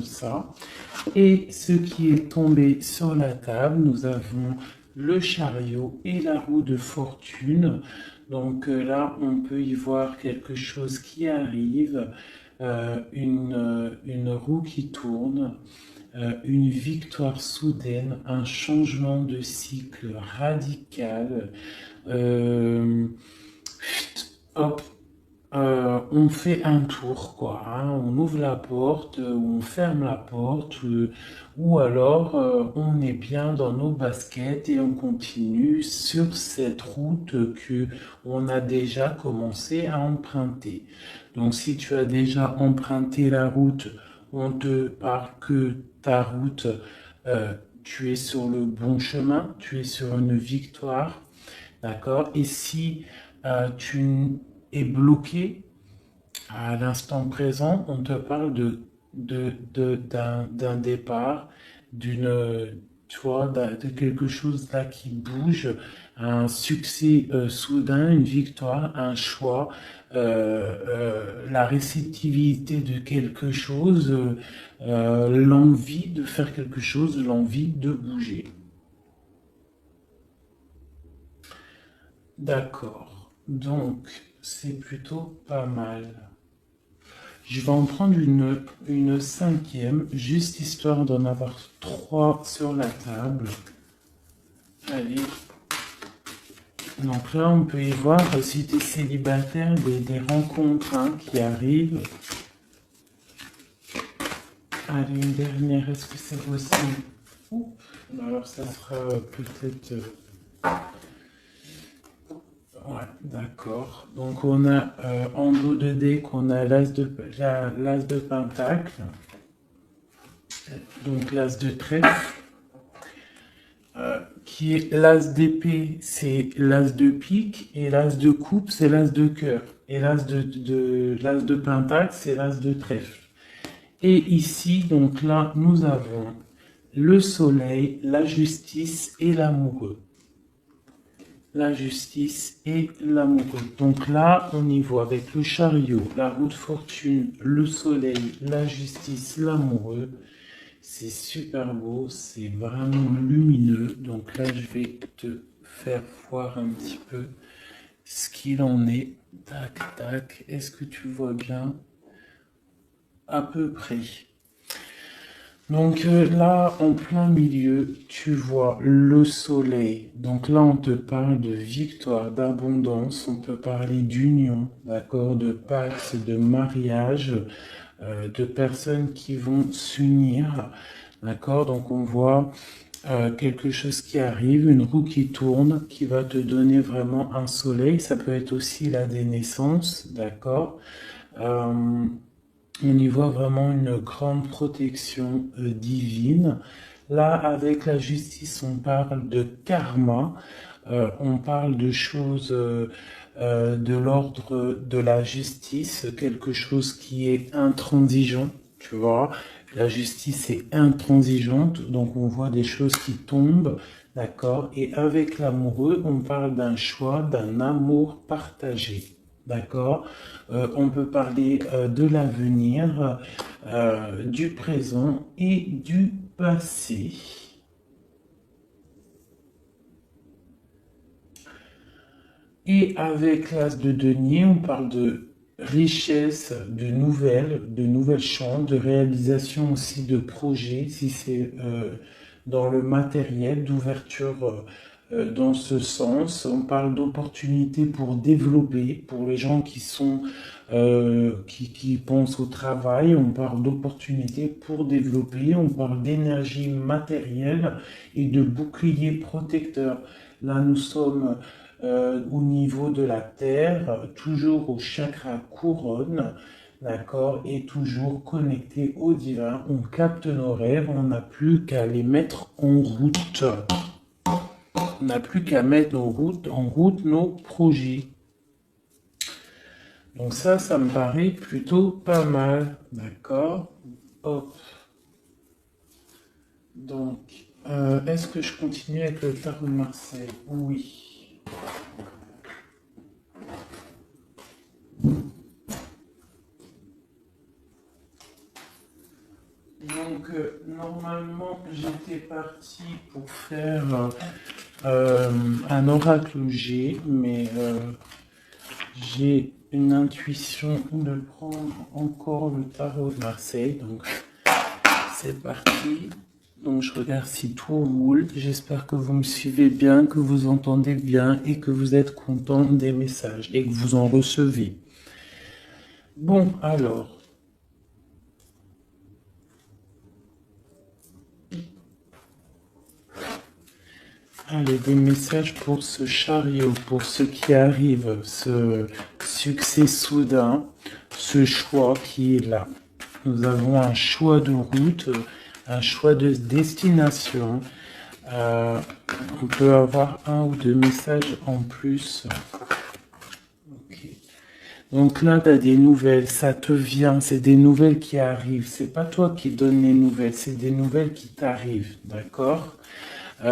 ça. Et ce qui est tombé sur la table, nous avons le chariot et la roue de fortune. Donc là, on peut y voir quelque chose qui arrive, une roue qui tourne, une victoire soudaine, un changement de cycle radical. Euh, hop, on fait un tour, quoi, hein. On ouvre la porte, on ferme la porte, ou alors on est bien dans nos baskets et on continue sur cette route que on a déjà commencé à emprunter. Donc, si tu as déjà emprunté la route, on te parle que ta route, euh, tu es sur le bon chemin, tu es sur une victoire, d'accord? Et si tu es bloqué, à l'instant présent, on te parle d'un départ, tu vois, de quelque chose là qui bouge, un succès soudain, une victoire, un choix, la réceptivité de quelque chose, l'envie de faire quelque chose, l'envie de bouger. D'accord. Donc, c'est plutôt pas mal. Je vais en prendre une cinquième, juste histoire d'en avoir trois sur la table. Allez. Donc là, on peut y voir, si tu es célibataire, des rencontres, hein, qui arrivent. Allez, une dernière, est-ce que c'est possible? Oups. Alors, ça sera peut-être... Ouais, d'accord. Donc, on a en dos de dé qu'on a l'as de pentacle, donc l'as de trèfle. Qui est l'as d'épée, c'est l'as de pique, et l'as de coupe, c'est l'as de cœur. Et l'as de pentacle, c'est l'as de trèfle. Et ici, donc là, nous avons le soleil, la justice et l'amoureux. La justice et l'amoureux. Donc là, on y voit avec le chariot, la roue de fortune, le soleil, la justice, l'amoureux. C'est super beau, c'est vraiment lumineux. Donc là, je vais te faire voir un petit peu ce qu'il en est. Tac, tac. Est-ce que tu vois bien? À peu près. Donc là, en plein milieu, tu vois le soleil. Donc là, on te parle de victoire, d'abondance. On peut parler d'union, d'accord, de pax, de mariage, de personnes qui vont s'unir. D'accord? Donc on voit quelque chose qui arrive, une roue qui tourne, qui va te donner vraiment un soleil. Ça peut être aussi là des naissances, d'accord? Euh, on y voit vraiment une grande protection divine. Là, avec la justice, on parle de karma, on parle de choses de l'ordre de la justice, quelque chose qui est intransigeant, tu vois. La justice est intransigeante, donc on voit des choses qui tombent, d'accord. Et avec l'amoureux, on parle d'un choix, d'un amour partagé. D'accord. On peut parler de l'avenir, du présent et du passé. Et avec l'as de denier, on parle de richesse, de nouvelles chances, de réalisation aussi de projets, si c'est dans le matériel, d'ouverture dans ce sens. On parle d'opportunités pour développer, pour les gens qui sont qui pensent au travail. On parle d'opportunités pour développer. On parle d'énergie matérielle et de bouclier protecteur. Là, nous sommes au niveau de la terre, toujours au chakra couronne, d'accord, et toujours connecté au divin. On capte nos rêves, on n'a plus qu'à les mettre en route. On n'a plus qu'à mettre en route nos projets. Donc ça me paraît plutôt pas mal, d'accord. Hop. Donc, est-ce que je continue avec le tarot de Marseille? Oui. Donc, normalement, j'étais parti pour faire un oracle G, mais j'ai une intuition de prendre encore le tarot de Marseille. Donc, c'est parti. Donc, je regarde si tout roule. J'espère que vous me suivez bien, que vous entendez bien et que vous êtes content des messages et que vous en recevez. Bon, alors. Allez, des messages pour ce chariot, pour ce qui arrive, ce succès soudain, ce choix qui est là. Nous avons un choix de route, un choix de destination. On peut avoir un ou deux messages en plus. Okay. Donc là, tu as des nouvelles, ça te vient, c'est des nouvelles qui arrivent. C'est pas toi qui donnes les nouvelles, c'est des nouvelles qui t'arrivent, d'accord ?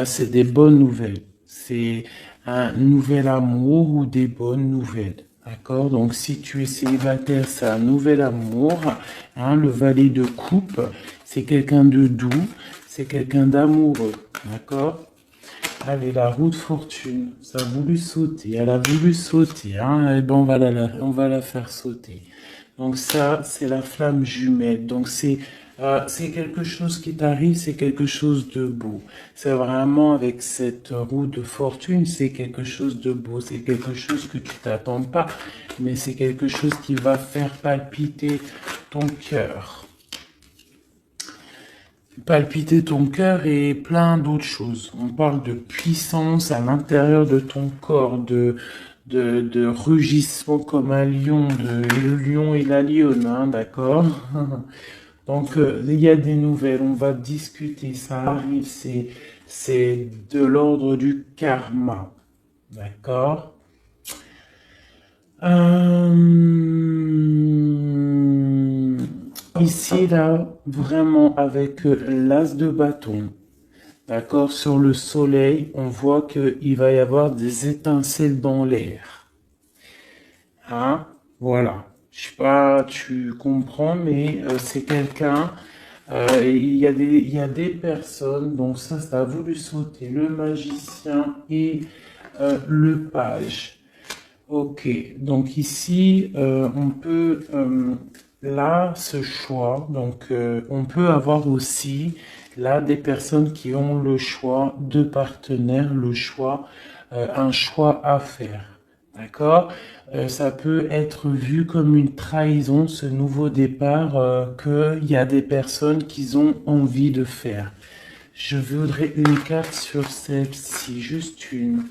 C'est des bonnes nouvelles. C'est un nouvel amour ou des bonnes nouvelles. D'accord? Donc, si tu es célibataire, c'est un nouvel amour. Hein, le valet de coupe, c'est quelqu'un de doux. C'est quelqu'un d'amoureux. D'accord? Allez, la roue de fortune. Ça a voulu sauter. Elle a voulu sauter. Hein? Eh ben, on va la faire sauter. Donc, ça, c'est la flamme jumelle. Donc, c'est quelque chose qui t'arrive, c'est quelque chose de beau. C'est vraiment avec cette roue de fortune, c'est quelque chose de beau. C'est quelque chose que tu t'attends pas, mais c'est quelque chose qui va faire palpiter ton cœur. Palpiter ton cœur et plein d'autres choses. On parle de puissance à l'intérieur de ton corps, de rugissement comme un lion, le lion et la lionne, hein, d'accord? Donc, il y a des nouvelles, on va discuter, ça arrive, c'est de l'ordre du karma, d'accord? Ici, là, vraiment, avec l'as de bâton, d'accord, sur le soleil, on voit qu'il va y avoir des étincelles dans l'air. Hein? Voilà. Je sais pas, tu comprends, mais c'est quelqu'un. Il y a des personnes, donc ça a voulu sauter, le magicien et le page. Ok, donc ici, on peut, là, ce choix, donc on peut avoir aussi, là, des personnes qui ont le choix de partenaires, le choix, un choix à faire. D'accord? Ça peut être vu comme une trahison, ce nouveau départ qu'il y a des personnes qui ont envie de faire. Je voudrais une carte sur celle-ci, juste une.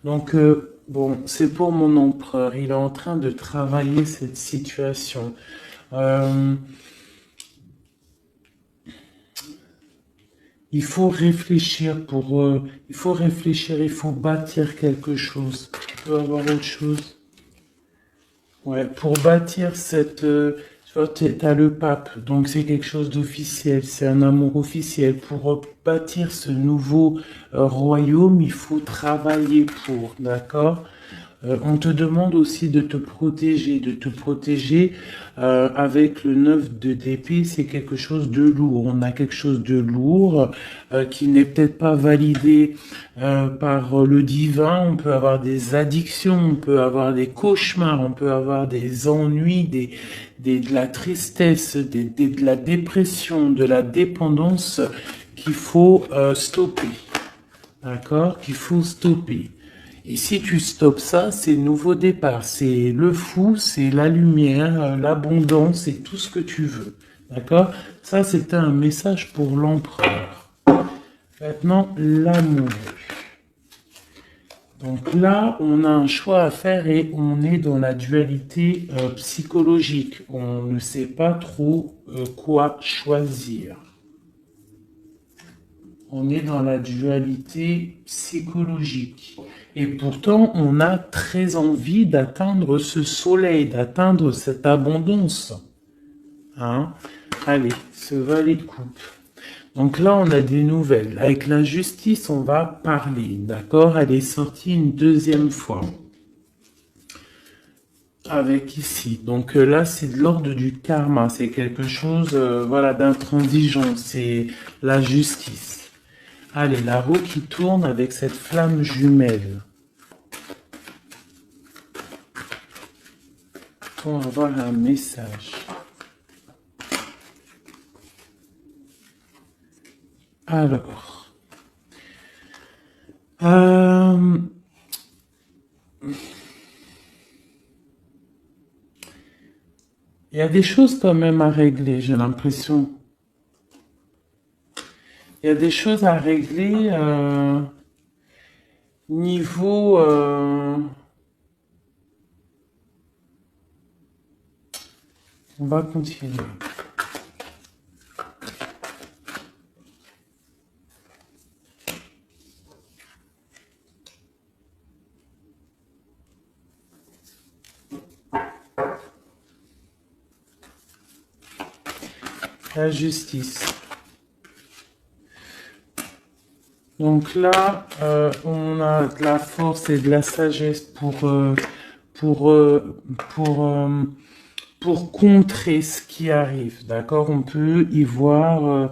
Donc, bon, c'est pour mon empereur. Il est en train de travailler cette situation. Il faut réfléchir il faut réfléchir, il faut bâtir quelque chose. On peut avoir autre chose. Ouais, pour bâtir tu vois, t'as le pape, donc c'est quelque chose d'officiel, c'est un amour officiel. Pour bâtir ce nouveau royaume, il faut travailler pour, d'accord? On te demande aussi de te protéger avec le 9 de d'épée, c'est quelque chose de lourd. On a quelque chose de lourd qui n'est peut-être pas validé par le divin. On peut avoir des addictions, on peut avoir des cauchemars, on peut avoir des ennuis, de la tristesse, de la dépression, de la dépendance qu'il faut stopper. D'accord? Qu'il faut stopper. Et si tu stoppes ça, c'est nouveau départ. C'est le fou, c'est la lumière, l'abondance et tout ce que tu veux. D'accord? Ça, c'était un message pour l'empereur. Maintenant, l'amour. Donc là, on a un choix à faire et on est dans la dualité psychologique. On ne sait pas trop quoi choisir. On est dans la dualité psychologique. Et pourtant, on a très envie d'atteindre ce soleil, d'atteindre cette abondance. Hein? Allez, ce valet de coupe. Donc là, on a des nouvelles. Avec la justice, on va parler. D'accord? Elle est sortie une deuxième fois. avec ici. Donc là, c'est de l'ordre du karma. C'est quelque chose, voilà, d'intransigeant. C'est la justice. Allez, la roue qui tourne avec cette flamme jumelle. Pour avoir un message. Alors. Il y a des choses quand même à régler, j'ai l'impression. Il y a des choses à régler niveau... On va continuer. La justice. Donc là, on a de la force et de la sagesse pour, pour contrer ce qui arrive, d'accord? On peut y voir,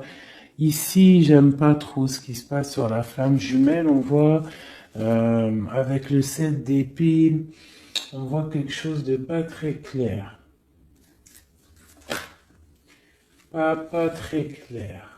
ici, j'aime pas trop ce qui se passe sur la flamme jumelle, on voit, avec le 7 d'épée, on voit quelque chose de pas très clair. Pas très clair.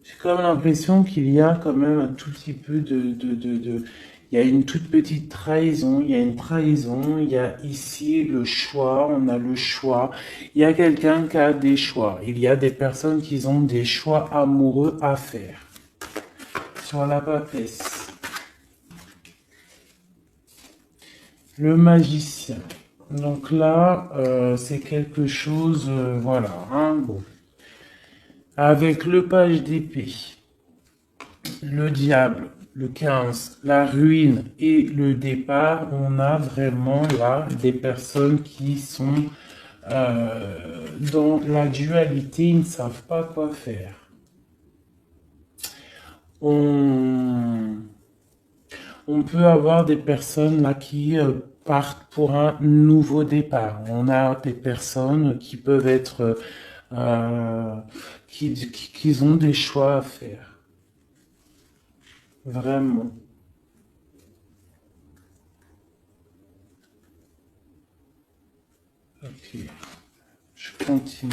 J'ai quand même l'impression qu'il y a quand même un tout petit peu il y a une toute petite trahison, il y a une trahison, il y a ici le choix, on a le choix. Il y a quelqu'un qui a des choix. Il y a des personnes qui ont des choix amoureux à faire. Sur la papesse. Le magicien. Donc là, c'est quelque chose, voilà, hein, bon. Avec le page d'épée, le diable, le 15, la ruine et le départ, on a vraiment là des personnes qui sont dans la dualité, ils ne savent pas quoi faire. On peut avoir des personnes là qui partent pour un nouveau départ. On a des personnes qui peuvent être qui ont des choix à faire. Vraiment. Ok. Je continue.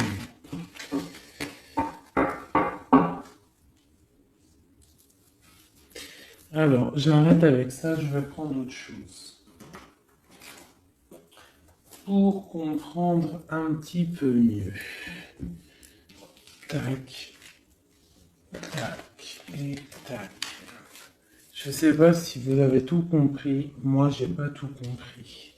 Alors, j'arrête avec ça, je vais prendre autre chose. Pour comprendre un petit peu mieux. Tac. Tac. Et tac. Je sais pas si vous avez tout compris. Moi, j'ai pas tout compris.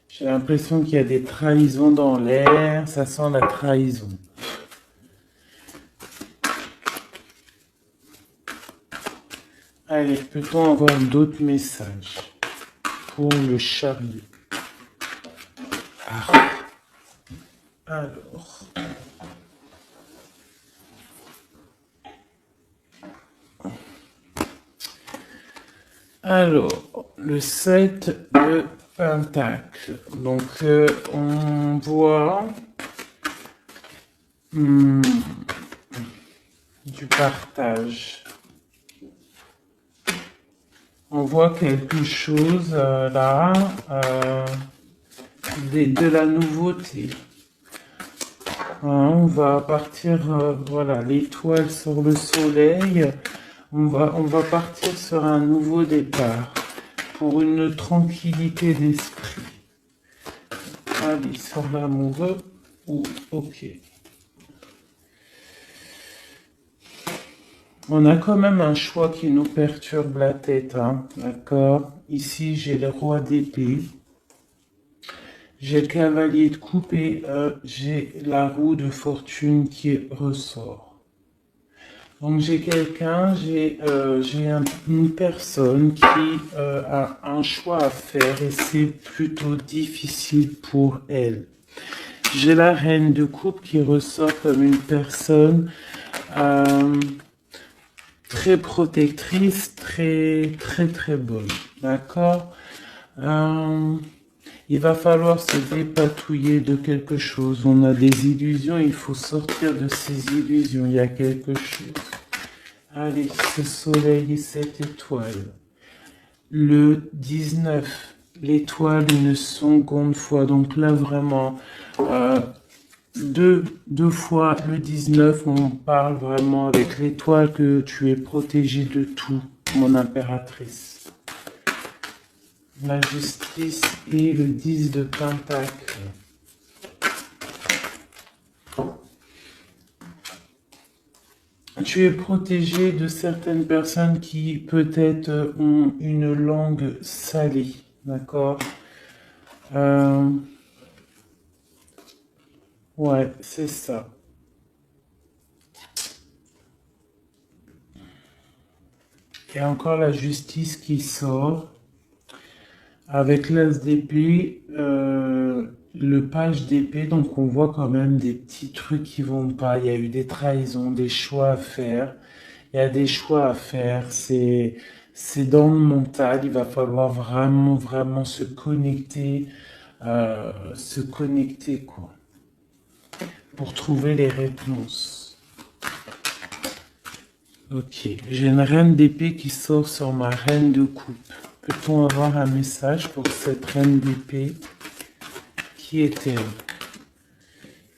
J'ai l'impression qu'il y a des trahisons dans l'air. Ça sent la trahison. Allez, peut-on avoir d'autres messages pour le chariot? Ah. Alors. Alors, le 7 de Pentacle. Donc, on voit du partage. On voit quelque chose là, de la nouveauté. On va partir, voilà, l'étoile sur le soleil. On va partir sur un nouveau départ pour une tranquillité d'esprit. Allez, sur l'amoureux ou ok. On a quand même un choix qui nous perturbe la tête, hein, d'accord? Ici, j'ai le roi d'épée. J'ai le cavalier de coupe et j'ai la roue de fortune qui ressort. Donc j'ai quelqu'un, j'ai une personne qui a un choix à faire et c'est plutôt difficile pour elle. J'ai la reine de coupe qui ressort comme une personne très protectrice, très bonne. D'accord? Il va falloir se dépatouiller de quelque chose. On a des illusions, il faut sortir de ces illusions. Il y a quelque chose. Allez, ce soleil et cette étoile. Le 19, l'étoile une seconde fois. Donc là, vraiment, deux fois le 19, on parle vraiment avec l'étoile que tu es protégée de tout, mon impératrice. La justice et le 10 de Pentacle. Tu es protégé de certaines personnes qui peut-être ont une langue salée, d'accord? Ouais, c'est ça. Il y a encore la justice qui sort. Avec l'as d'épée, le page d'épée, donc on voit quand même des petits trucs qui vont pas. Il y a eu des trahisons, des choix à faire. Il y a des choix à faire. C'est dans le mental. Il va falloir vraiment se connecter quoi, pour trouver les réponses. Ok, j'ai une reine d'épée qui sort sur ma reine de coupe. Peut-on avoir un message pour cette reine d'épée? Qui est-elle?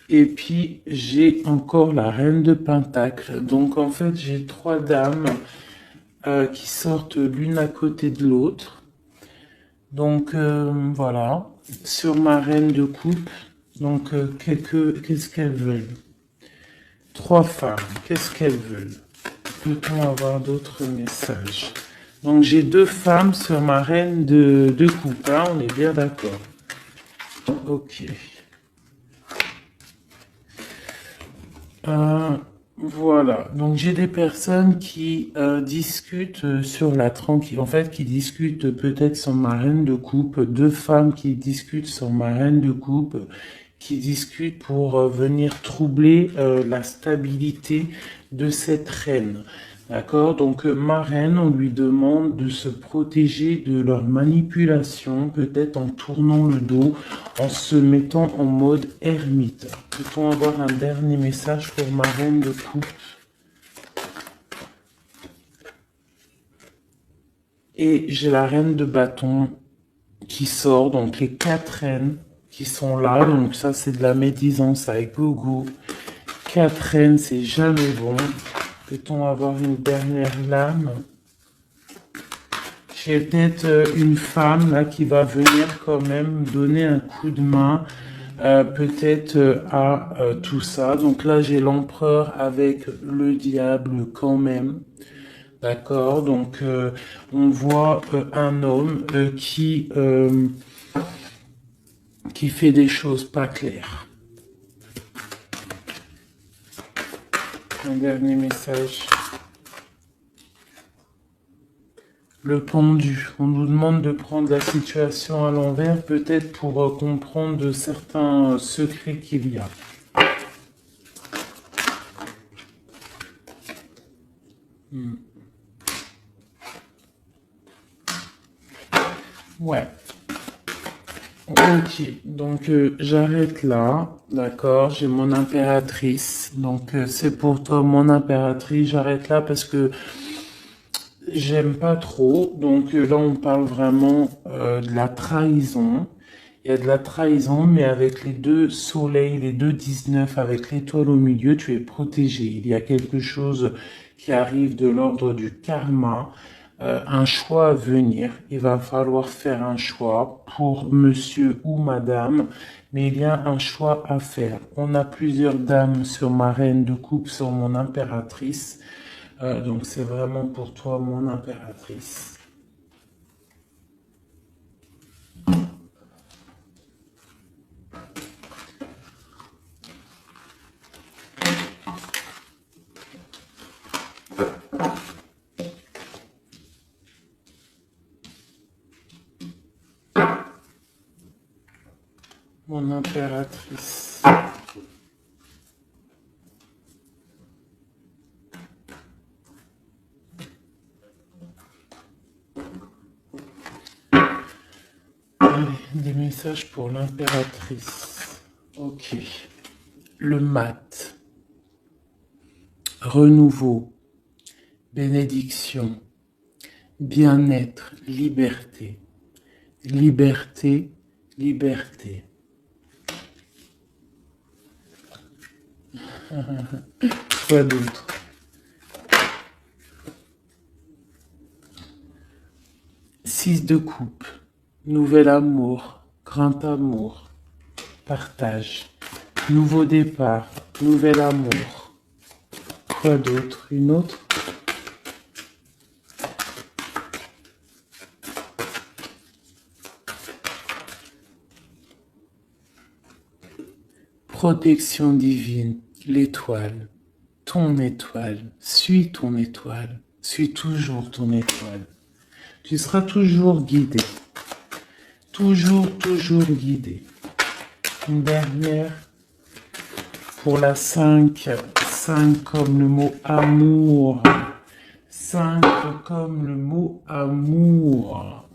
Et puis, j'ai encore la reine de pentacle. Donc, en fait, j'ai trois dames qui sortent l'une à côté de l'autre. Donc, voilà. Sur ma reine de coupe. Donc, qu'est-ce qu'elles veulent? Trois femmes. Qu'est-ce qu'elles veulent? Peut-on avoir d'autres messages? Donc, j'ai deux femmes sur ma reine de coupe. Hein, on est bien d'accord. Ok. Voilà, donc j'ai des personnes qui discutent sur la tranquille, en fait, qui discutent peut-être sur ma reine de coupe, deux femmes qui discutent sur ma reine de coupe, qui discutent pour venir troubler la stabilité de cette reine. D'accord? Donc, ma reine, on lui demande de se protéger de leur manipulation, peut-être en tournant le dos, en se mettant en mode ermite. Peut-on avoir un dernier message pour ma reine de coupe? Et j'ai la reine de bâton qui sort, donc les quatre reines qui sont là. Donc, ça, c'est de la médisance avec gogo. Quatre reines, c'est jamais bon. Peut-on avoir une dernière lame? J'ai peut-être une femme là qui va venir quand même donner un coup de main, peut-être à tout ça. Donc là, j'ai l'empereur avec le diable quand même. D'accord, donc on voit un homme qui fait des choses pas claires. Un dernier message. Le pendu. On nous demande de prendre la situation à l'envers, peut-être pour comprendre de certains secrets qu'il y a. Ouais. Ok, donc j'arrête là, d'accord, j'ai mon impératrice, donc c'est pour toi mon impératrice, j'arrête là parce que j'aime pas trop, donc là on parle vraiment de la trahison, il y a de la trahison, mais avec les deux soleils, les deux 19, avec l'étoile au milieu, tu es protégé, il y a quelque chose qui arrive de l'ordre du karma, un choix à venir. Il va falloir faire un choix pour monsieur ou madame, mais il y a un choix à faire. On a plusieurs dames sur ma reine de coupe, sur mon impératrice. Donc c'est vraiment pour toi, mon impératrice. Mon impératrice. messages pour l'impératrice. Ok. Le mat. Renouveau. Bénédiction. Bien-être. Liberté. Liberté. Liberté. Quoi d'autre? Six de coupe. Nouvel amour. Grand amour. Partage. Nouveau départ. Nouvel amour. Quoi d'autre? Une autre? Protection divine. L'étoile. Ton étoile. Suis ton étoile. Suis toujours ton étoile. Tu seras toujours guidé. Toujours guidé. Une dernière pour la 5. 5 comme le mot amour. 5 comme le mot amour.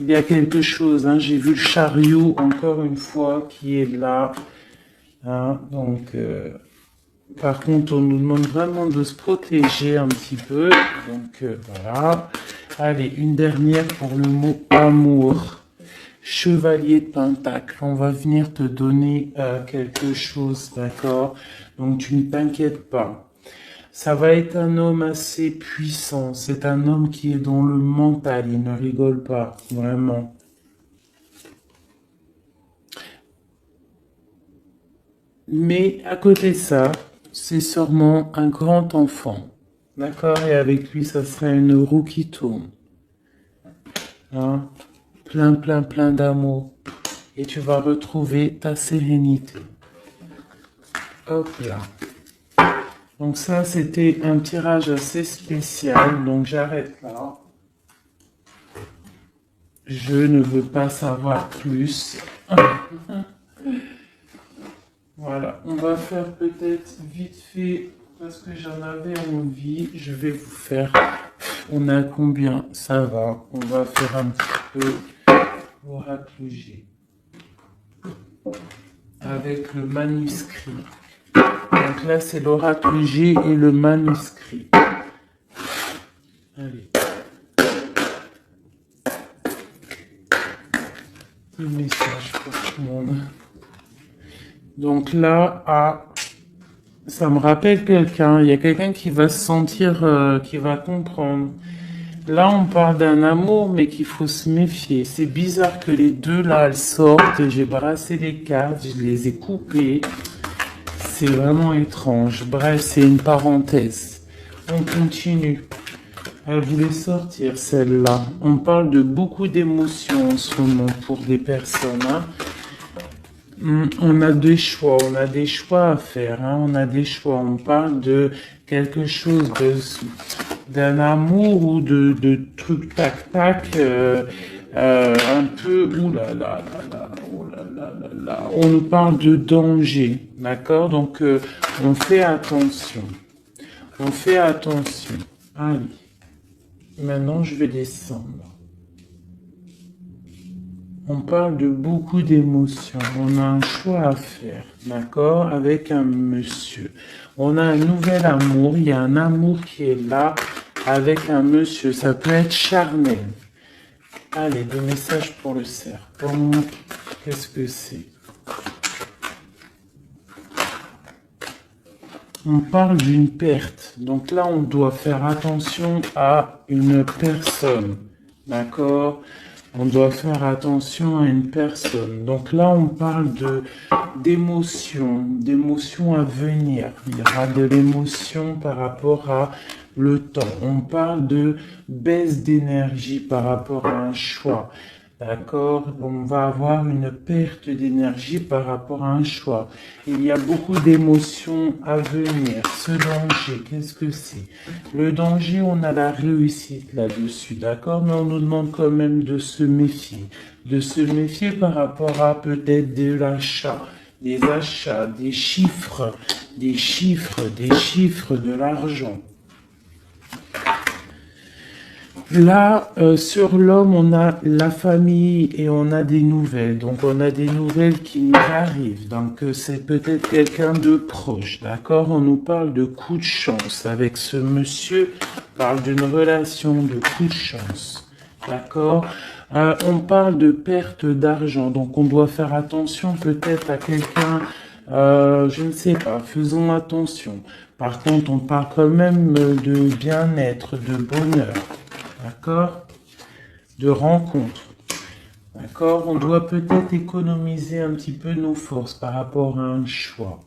Il y a quelque chose, hein, j'ai vu le chariot encore une fois qui est là. Hein, donc, par contre, on nous demande vraiment de se protéger un petit peu. Donc, voilà. Allez, une dernière pour le mot amour. Chevalier de Pentacle, on va venir te donner quelque chose, d'accord? Donc tu ne t'inquiètes pas. Ça va être un homme assez puissant. C'est un homme qui est dans le mental, il ne rigole pas, vraiment. Mais à côté de ça, c'est sûrement un grand enfant, d'accord? Et avec lui, ça sera une roue qui tourne. Hein? Plein d'amour. Et tu vas retrouver ta sérénité. Hop là. Donc ça, c'était un tirage assez spécial. Donc j'arrête là. Je ne veux pas savoir plus. Voilà. On va faire peut-être vite fait, parce que j'en avais envie. Je vais vous faire... On a combien? Ça va. On va faire un petit peu l'oracle G. Avec le manuscrit. Donc là, c'est l'oracle G et le manuscrit. Allez. Le message pour tout le monde. Donc là, ça me rappelle quelqu'un. Il y a quelqu'un qui va se sentir, qui va comprendre. Là, on parle d'un amour, mais qu'il faut se méfier. C'est bizarre que les deux, là, elles sortent. J'ai brassé les cartes, je les ai coupées. C'est vraiment étrange. Bref, c'est une parenthèse. On continue. Elle voulait sortir, celle-là. On parle de beaucoup d'émotions en ce moment pour des personnes. Hein. On a des choix à faire. Hein. On a des choix. On parle de quelque chose d'un amour ou de truc tac-tac. Un peu, oulala, on nous parle de danger, d'accord? Donc, on fait attention. On fait attention. Allez. Maintenant, je vais descendre. On parle de beaucoup d'émotions. On a un choix à faire, d'accord? Avec un monsieur. On a un nouvel amour. Il y a un amour qui est là avec un monsieur. Ça peut être charnel. Allez, des messages pour le serpent. Qu'est-ce que c'est? On parle d'une perte. Donc là, on doit faire attention à une personne. D'accord? On doit faire attention à une personne. Donc là, on parle d'émotions à venir. Il y aura de l'émotion par rapport à le temps. On parle de baisse d'énergie par rapport à un choix. D'accord? On va avoir une perte d'énergie par rapport à un choix. Il y a beaucoup d'émotions à venir. Ce danger, qu'est-ce que c'est? Le danger, on a la réussite là-dessus, d'accord? Mais on nous demande quand même de se méfier. De se méfier par rapport à peut-être de l'achat, des achats, des chiffres, de l'argent. Là, sur l'homme, on a la famille et on a des nouvelles. Donc, on a des nouvelles qui nous arrivent. Donc, c'est peut-être quelqu'un de proche, d'accord? On nous parle de coup de chance. Avec ce monsieur, on parle d'une relation de coup de chance, d'accord? On parle de perte d'argent. Donc, on doit faire attention peut-être à quelqu'un, je ne sais pas, faisons attention. Par contre, on parle quand même de bien-être, de bonheur. D'accord? De rencontre. D'accord? On doit peut-être économiser un petit peu nos forces par rapport à un choix.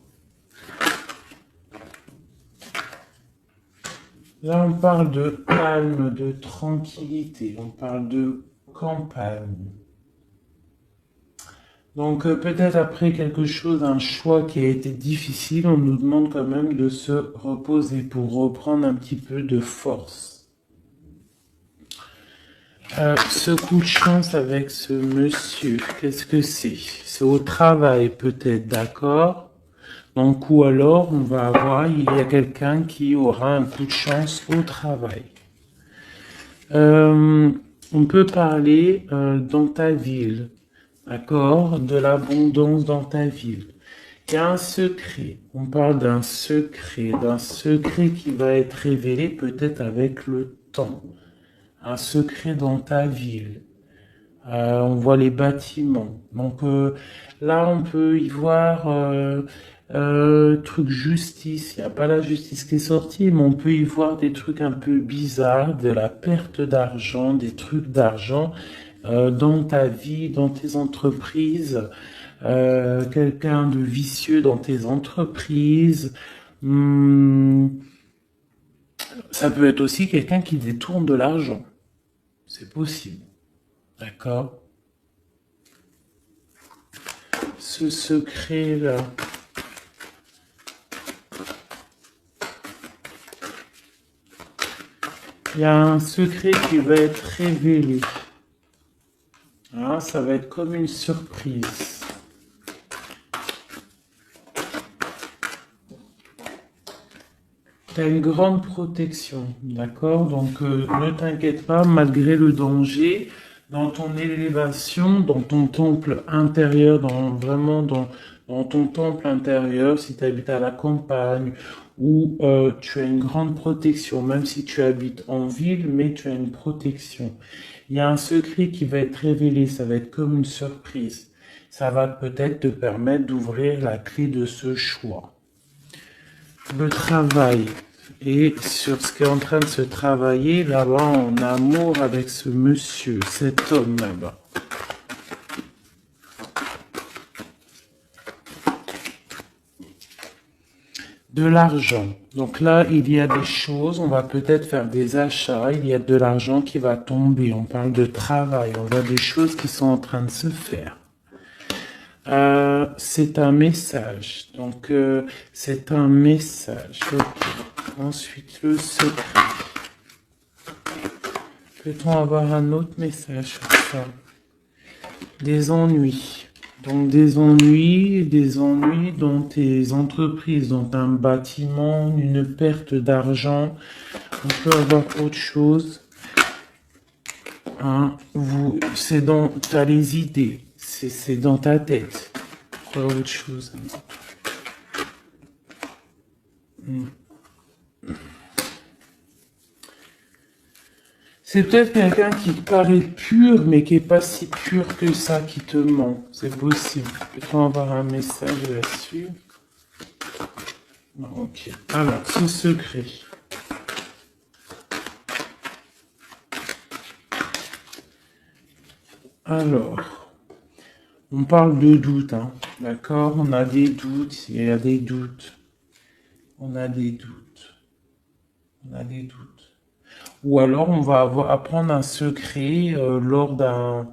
Là, on parle de calme, de tranquillité. On parle de campagne. Donc, peut-être après quelque chose, un choix qui a été difficile, on nous demande quand même de se reposer pour reprendre un petit peu de force. Ce coup de chance avec ce monsieur, qu'est-ce que c'est? C'est au travail peut-être, d'accord? Donc, ou alors, on va avoir, il y a quelqu'un qui aura un coup de chance au travail. On peut parler dans ta ville, d'accord? De l'abondance dans ta ville. Il y a un secret, on parle d'un secret qui va être révélé peut-être avec le temps. Un secret dans ta ville. On voit les bâtiments. Donc là, on peut y voir truc justice. Il n'y a pas la justice qui est sortie, mais on peut y voir des trucs un peu bizarres, de la perte d'argent, des trucs d'argent dans ta vie, dans tes entreprises. Quelqu'un de vicieux dans tes entreprises. Ça peut être aussi quelqu'un qui détourne de l'argent. C'est possible. D'accord? Ce secret-là. Il y a un secret qui va être révélé. Ah, ça va être comme une surprise. Tu as une grande protection, d'accord? Donc, ne t'inquiète pas, malgré le danger, dans ton élévation, dans ton temple intérieur, dans ton temple intérieur, si tu habites à la campagne, où tu as une grande protection, même si tu habites en ville, mais tu as une protection. Il y a un secret qui va être révélé, ça va être comme une surprise. Ça va peut-être te permettre d'ouvrir la clé de ce choix. Le travail. Et sur ce qui est en train de se travailler là-bas en amour avec ce monsieur, cet homme là-bas. De l'argent. Donc là, il y a des choses, on va peut-être faire des achats, il y a de l'argent qui va tomber. On parle de travail, on voit des choses qui sont en train de se faire. C'est un message. Donc, c'est un message. Okay. Ensuite, le secret. Peut-on avoir un autre message sur ça? Des ennuis. Donc, des ennuis dans tes entreprises, dans un bâtiment, une perte d'argent. On peut avoir autre chose. Hein, c'est dans, t'as les idées. C'est dans ta tête. Quoi autre chose? C'est peut-être quelqu'un qui paraît pur, mais qui est pas si pur que ça, qui te ment. C'est possible. Peut-on avoir un message là-dessus? Ok. Alors, ce secret. Alors, on parle de doute, hein. D'accord? On a des doutes, il y a des doutes. On a des doutes. On a des doutes. Ou alors on va apprendre un secret lors d'un,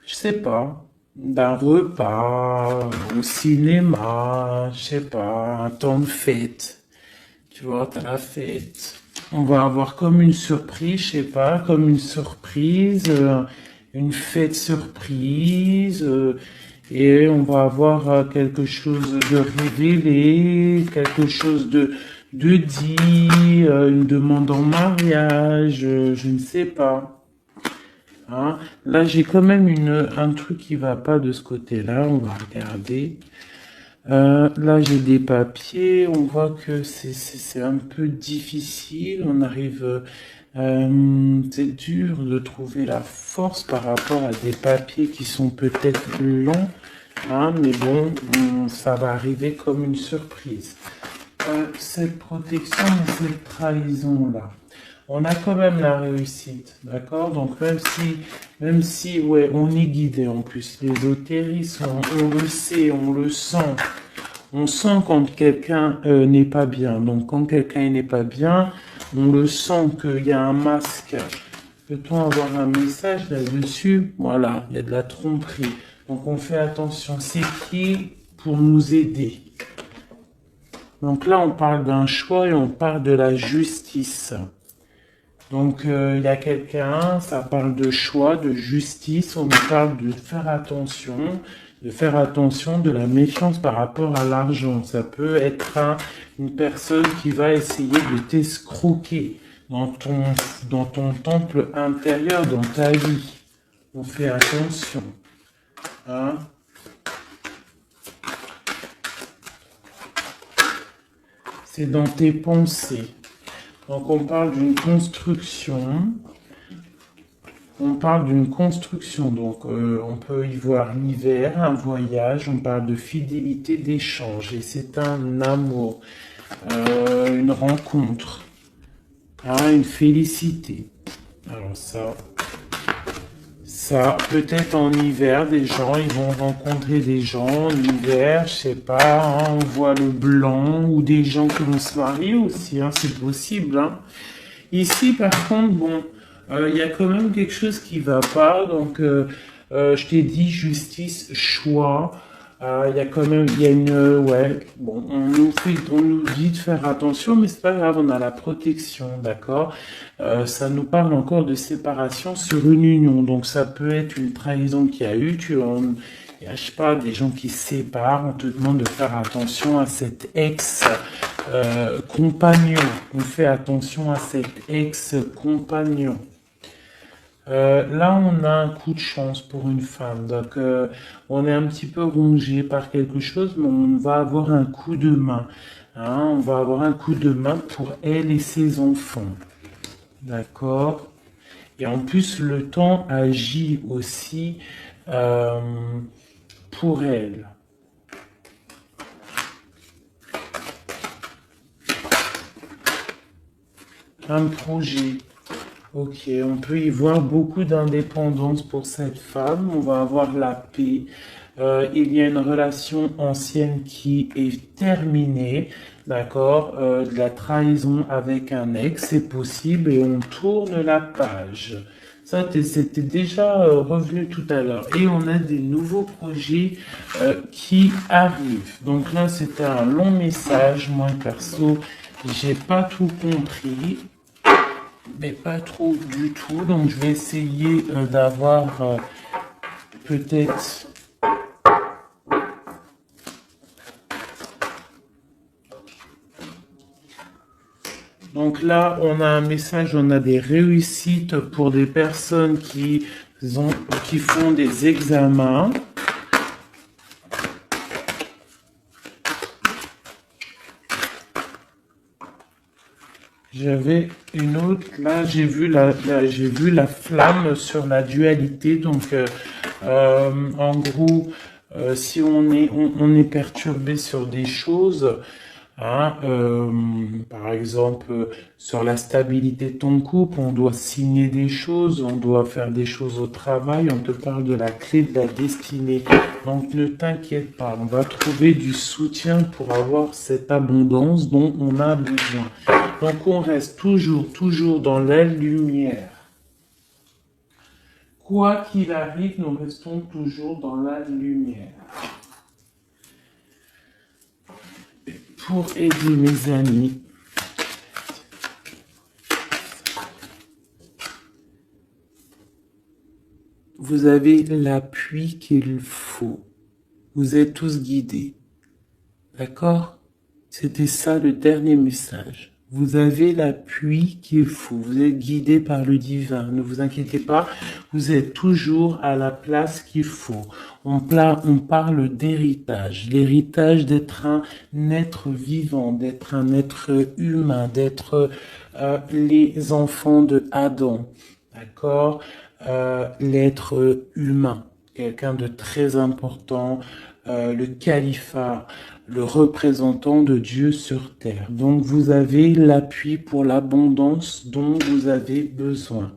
je sais pas, d'un repas, au cinéma, je sais pas, un temps de fête. Tu vois, t'as la fête. On va avoir comme une surprise, je sais pas, comme une surprise, une fête surprise, et on va avoir quelque chose de révélé, quelque chose de dit, une demande en mariage, je ne sais pas. Hein. Là, j'ai quand même un truc qui va pas de ce côté-là. On va regarder. Là, j'ai des papiers. On voit que c'est un peu difficile. On arrive. C'est dur de trouver la force par rapport à des papiers qui sont peut-être longs. Hein, mais bon, ça va arriver comme une surprise. Cette protection et cette trahison-là. On a quand même la réussite, d'accord? Donc même si, ouais, on est guidé en plus. L'ésotérisme, on le sait, on le sent. On sent quand quelqu'un n'est pas bien. Donc quand quelqu'un n'est pas bien, on le sent qu'il y a un masque. Peut-on avoir un message là-dessus? Voilà, il y a de la tromperie. Donc on fait attention. C'est qui pour nous aider? Donc là, on parle d'un choix et on parle de la justice. Donc il y a quelqu'un, ça parle de choix, de justice, on nous parle de faire attention de la méfiance par rapport à l'argent. Ça peut être une personne qui va essayer de t'escroquer dans ton temple intérieur, dans ta vie. On fait attention. Hein? C'est dans tes pensées. Donc on parle d'une construction. On parle d'une construction, donc on peut y voir l'hiver, un voyage, on parle de fidélité, d'échange, et c'est un amour, une rencontre, hein, une félicité. Alors ça peut-être en hiver, des gens, ils vont rencontrer des gens en hiver, je sais pas, hein, on voit le blanc, ou des gens qui vont se marier aussi, hein, c'est possible. Hein. Ici, par contre, bon, il y a quand même quelque chose qui va pas. Donc, je t'ai dit justice, choix. Il y a quand même, il y a ouais, bon, on nous dit de faire attention, mais c'est pas grave, on a la protection, d'accord. Ça nous parle encore de séparation sur une union. Donc, ça peut être une trahison qu'il y a eu. Il y a, je sais pas, des gens qui se séparent. On te demande de faire attention à cet ex. Compagnon, on fait attention à cet ex-compagnon. Là, on a un coup de chance pour une femme. Donc, on est un petit peu rongé par quelque chose, mais on va avoir un coup de main. Hein, on va avoir un coup de main pour elle et ses enfants. D'accord? Et en plus, le temps agit aussi pour elle. Un projet. Ok, on peut y voir beaucoup d'indépendance pour cette femme. On va avoir la paix. Il y a une relation ancienne qui est terminée, d'accord? De la trahison avec un ex, c'est possible, et on tourne la page. Ça, c'était déjà revenu tout à l'heure. Et on a des nouveaux projets qui arrivent. Donc là, c'était un long message. Moi, perso, j'ai pas tout compris. Mais pas trop du tout, donc je vais essayer d'avoir peut-être... Donc là, on a un message, on a des réussites pour des personnes qui font des examens. J'avais une autre, là j'ai vu la flamme sur la dualité, donc en gros, si on est perturbé sur des choses, hein, par exemple sur la stabilité de ton couple, on doit signer des choses, on doit faire des choses au travail, on te parle de la clé de la destinée, donc ne t'inquiète pas, on va trouver du soutien pour avoir cette abondance dont on a besoin. Donc on reste toujours dans la lumière. Quoi qu'il arrive, nous restons toujours dans la lumière. Pour aider mes amis, vous avez l'appui qu'il faut. Vous êtes tous guidés. D'accord ? C'était ça le dernier message. Vous avez l'appui qu'il faut. Vous êtes guidé par le divin. Ne vous inquiétez pas. Vous êtes toujours à la place qu'il faut. On parle d'héritage. L'héritage d'être un être vivant, d'être un être humain, d'être les enfants de Adam. D'accord? L'être humain. Quelqu'un de très important. Le califat, le représentant de Dieu sur terre. Donc vous avez l'appui pour l'abondance dont vous avez besoin.